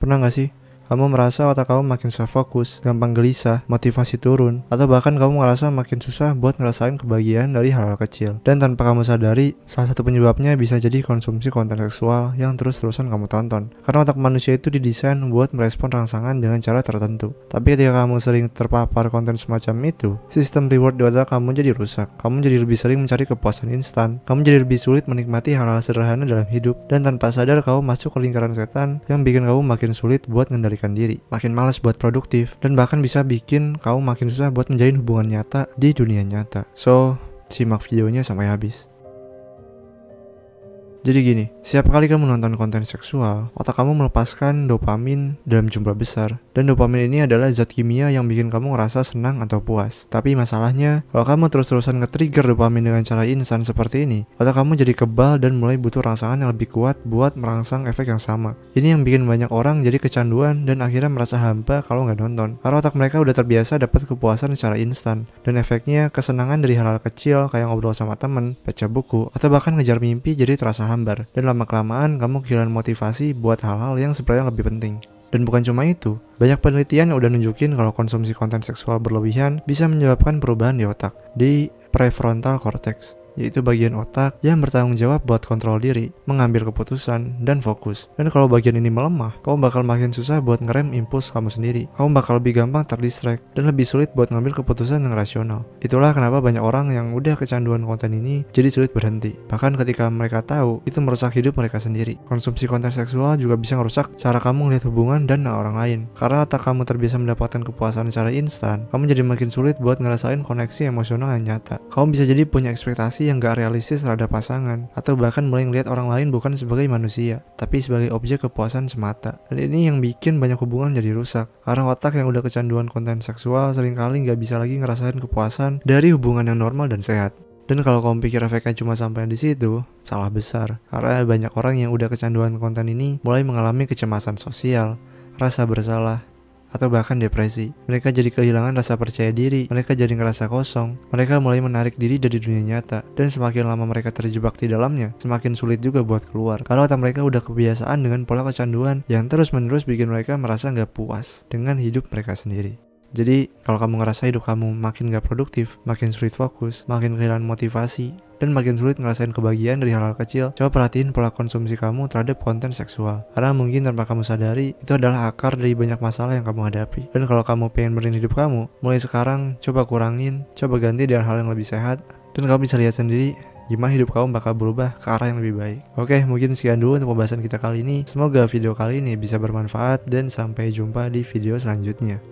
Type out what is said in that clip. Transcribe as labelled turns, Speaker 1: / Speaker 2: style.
Speaker 1: Pernah gak sih kamu merasa otak kamu makin susah fokus, gampang gelisah, motivasi turun, atau bahkan kamu ngerasa makin susah buat ngerasain kebahagiaan dari hal-hal kecil? Dan tanpa kamu sadari, salah satu penyebabnya bisa jadi konsumsi konten seksual yang terus-terusan kamu tonton. Karena otak manusia itu didesain buat merespon rangsangan dengan cara tertentu. Tapi ketika kamu sering terpapar konten semacam itu, sistem reward di otak kamu jadi rusak. Kamu jadi lebih sering mencari kepuasan instan. Kamu jadi lebih sulit menikmati hal-hal sederhana dalam hidup. Dan tanpa sadar kamu masuk ke lingkaran setan yang bikin kamu makin sulit buat mengendalikan diri, makin malas buat produktif, dan bahkan bisa bikin kamu makin susah buat menjalin hubungan nyata di dunia nyata. So, simak videonya sampai habis. Jadi gini, setiap kali kamu nonton konten seksual, otak kamu melepaskan dopamin dalam jumlah besar. Dan dopamin ini adalah zat kimia yang bikin kamu ngerasa senang atau puas. Tapi masalahnya, kalau kamu terus-terusan nge-trigger dopamin dengan cara instan seperti ini, otak kamu jadi kebal dan mulai butuh rangsangan yang lebih kuat buat merangsang efek yang sama. Ini yang bikin banyak orang jadi kecanduan dan akhirnya merasa hampa kalau nggak nonton. Karena otak mereka udah terbiasa dapat kepuasan secara instan. Dan efeknya, kesenangan dari hal-hal kecil kayak ngobrol sama temen, baca buku, atau bahkan ngejar mimpi jadi terasa hambar, dan lama-kelamaan kamu kehilangan motivasi buat hal-hal yang sebenarnya lebih penting. Dan bukan cuma itu, banyak penelitian yang udah nunjukin kalau konsumsi konten seksual berlebihan bisa menyebabkan perubahan di otak, di prefrontal cortex, yaitu bagian otak yang bertanggung jawab buat kontrol diri, mengambil keputusan, dan fokus. Dan kalau bagian ini melemah, kamu bakal makin susah buat ngerem impuls kamu sendiri. Kamu bakal lebih gampang terdistract dan lebih sulit buat ngambil keputusan yang rasional. Itulah kenapa banyak orang yang udah kecanduan konten ini jadi sulit berhenti. Bahkan ketika mereka tahu itu merusak hidup mereka sendiri. Konsumsi konten seksual juga bisa merusak cara kamu melihat hubungan dan orang lain. Karena otak kamu terbiasa mendapatkan kepuasan secara instan, kamu jadi makin sulit buat ngerasain koneksi emosional yang nyata. Kamu bisa jadi punya ekspektasi yang gak realistis terhadap pasangan, atau bahkan mulai ngelihat orang lain bukan sebagai manusia, tapi sebagai objek kepuasan semata. Dan ini yang bikin banyak hubungan jadi rusak, karena otak yang udah kecanduan konten seksual seringkali gak bisa lagi ngerasain kepuasan dari hubungan yang normal dan sehat. Dan kalau kamu pikir efeknya cuma sampai di situ, salah besar. Karena banyak orang yang udah kecanduan konten ini mulai mengalami kecemasan sosial, rasa bersalah, atau bahkan depresi. Mereka jadi kehilangan rasa percaya diri, mereka jadi ngerasa kosong, mereka mulai menarik diri dari dunia nyata, dan semakin lama mereka terjebak di dalamnya, semakin sulit juga buat keluar, karena otak mereka udah kebiasaan dengan pola kecanduan yang terus-menerus bikin mereka merasa gak puas dengan hidup mereka sendiri. Jadi, kalau kamu ngerasa hidup kamu makin gak produktif, makin sulit fokus, makin kehilangan motivasi, dan makin sulit ngerasain kebahagiaan dari hal-hal kecil, coba perhatiin pola konsumsi kamu terhadap konten seksual. Karena mungkin tanpa kamu sadari, itu adalah akar dari banyak masalah yang kamu hadapi. Dan kalau kamu pengen benerin hidup kamu, mulai sekarang coba kurangin, coba ganti dengan hal yang lebih sehat, dan kamu bisa lihat sendiri gimana hidup kamu bakal berubah ke arah yang lebih baik. Oke, mungkin sekian dulu untuk pembahasan kita kali ini. Semoga video kali ini bisa bermanfaat dan sampai jumpa di video selanjutnya.